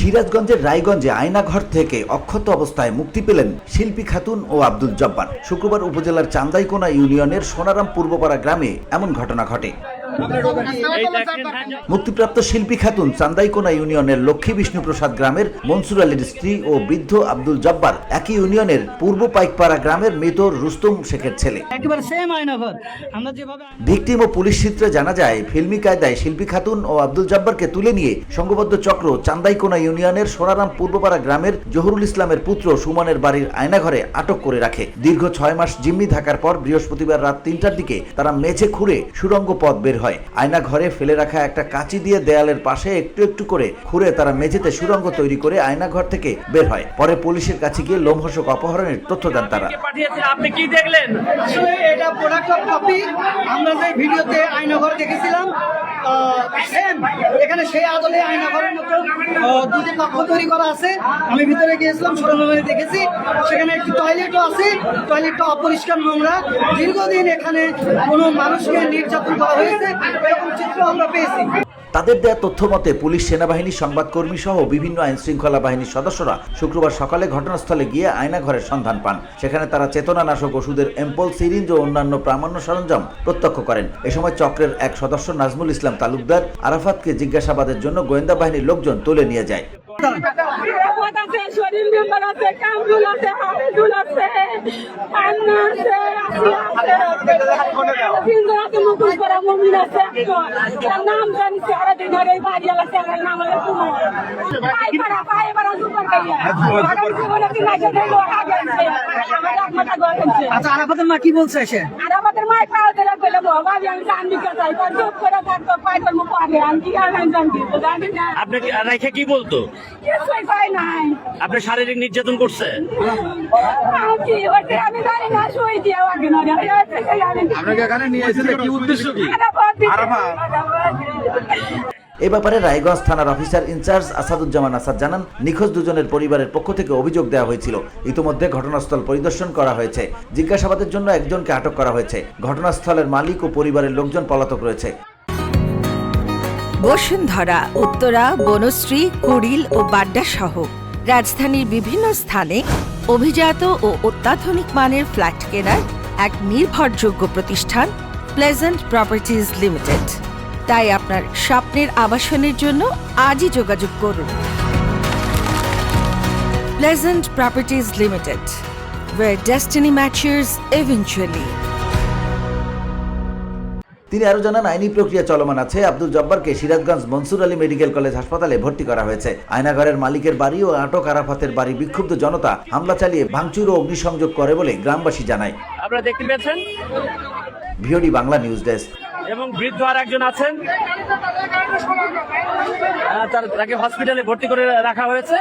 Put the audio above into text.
সিরাজগঞ্জের রায়গঞ্জে আয়নাঘর থেকে অক্ষত অবস্থায় মুক্তি পেলেন শিল্পী খাতুন ও আব্দুল জব্বার। শুক্রবার উপজেলার চান্দাইকোনা ইউনিয়নের সোনারাম পূর্বপাড়া গ্রামে এমন ঘটনা ঘটে। মুক্তিপ্রাপ্ত শিল্পী খাতুন চান্দাইকোনা ইউনিয়নের লক্ষ্মী বিষ্ণুপ্রসাদ গ্রামের মনসুর আলীর স্ত্রী ও বৃদ্ধ আব্দুল জব্বার একই ইউনিয়নের পূর্ব পাইকপাড়া গ্রামের মৃত রুস্তম শেখের ছেলে। ভিকটিম ও পুলিশ সূত্রে জানা যায়, ফিল্মি কায়দায় শিল্পী খাতুন ও আব্দুল জব্বারকে তুলে নিয়ে সংঘবদ্ধ চক্র চান্দাইকোনা ইউনিয়নের সোনারাম পূর্বপাড়া গ্রামের জহুরুল ইসলামের পুত্র সুমনের বাড়ির আয়নাঘরে আটক করে রাখে। দীর্ঘ 6 মাস জিম্মি থাকার পর বৃহস্পতিবার রাত 3টার দিকে তারা মেঝে খুঁড়ে সুড়ঙ্গ পথ বের হয়। আয়না ঘরে ফেলে রাখা একটা কাঁচি দিয়ে দেয়ালের পাশে একটু একটু করে খুঁড়ে তারা মেঝেতে সুড়ঙ্গ তৈরি করে আয়না ঘর থেকে বের হয়। পরে পুলিশের কাছে গিয়ে লোমহর্ষক অপহরণের তথ্য দেন তারা। আপনি কি দেখলেন? এটা প্রোডাক্ট অফ কপি। আমরা যে ভিডিওতে আয়না ঘর দেখেছিলাম, সেম এখানে সেই আদলে আয়না ঘরের মতো দুটি কক্ষ তৈরি করা আছে। আমি ভিতরে গিয়েছিলাম, সুরঙ্গ দেখেছি। সেখানে একটি টয়লেটও আছে। টয়লেটটা অপরিষ্কার, নোংরা। দীর্ঘদিন এখানে কোনো মানুষকে নির্যাতন করা হয়েছে, এরকম চিত্র আমরা পেয়েছি। তাদের দেয়া তথ্য মতে পুলিশ, সেনাবাহিনী, সংবাদকর্মী সহ বিভিন্ন আইন শৃঙ্খলা বাহিনীর সদস্যরা শুক্রবার সকালে ঘটনাস্থলে গিয়ে আয়নাঘরের সন্ধান পান। সেখানে তারা চেতনানাশক ওষুধের এম্পল, সিরিঞ্জ ও অন্যান্য প্রামাণ্য সরঞ্জাম প্রত্যক্ষ করেন। এ সময় চক্রের এক সদস্য নাজমুল ইসলাম তালুকদার আরাফাতকে জিজ্ঞাসাবাদের জন্য গোয়েন্দা বাহিনীর লোকজন তুলে নিয়ে যায়। আচ্ছা, আরাফাতের মা কি বলছে? এসে আরাফাতের মা আপনি রেখে কি বলতো? আপনি শারীরিক নির্যাতন করছে? এ ব্যাপারে রায়গঞ্জ থানার অফিসার ইনচার্জ আসাদুজ্জামান আসাদ জানান, নিখোঁজ দুজনের পরিবারের পক্ষ থেকে অভিযোগ দেওয়া হয়েছিল। ইতিমধ্যে ঘটনাস্থল পরিদর্শন করা হয়েছে। জিজ্ঞাসাবাদের জন্য একজনকে আটক করা হয়েছে। ঘটনাস্থলের মালিক ও পরিবারের লোকজন পলাতক রয়েছে। বসুন্ধরা, উত্তরা, বনশ্রী, কুড়িল ও বাড্ডা সহ রাজধানীর বিভিন্ন স্থানে অভিজাত ও অত্যাধুনিক মানের ফ্ল্যাট কেনার এক নির্ভরযোগ্য প্রতিষ্ঠান প্লেজেন্ট প্রপার্টিজ লিমিটেড। তাই আপনার স্বপ্নের আবাসনের জন্য আজই যোগাযোগ করুন। Pleasant properties limited, where destiny matches eventually. তিনি আরো জানান, আইনি প্রক্রিয়া চলমান আছে। আব্দুল জব্বারকে সিরাজগঞ্জ মনসুর আলী মেডিকেল কলেজ হাসপাতালে ভর্তি করা হয়েছে। আয়নাঘরের মালিকের বাড়ি ও আটক আরাফাতের বাড়ি বিক্ষুব্ধ জনতা হামলা চালিয়ে ভাঙচুর ও অগ্নিসংযোগ করে বলে গ্রামবাসী জানায়। আপনারা দেখতে পেয়েছেন। VOD Bangla news desk. এবং বৃদ্ধ আর একজন আছেন, তাকে হসপিটালে ভর্তি করে রাখা হয়েছে।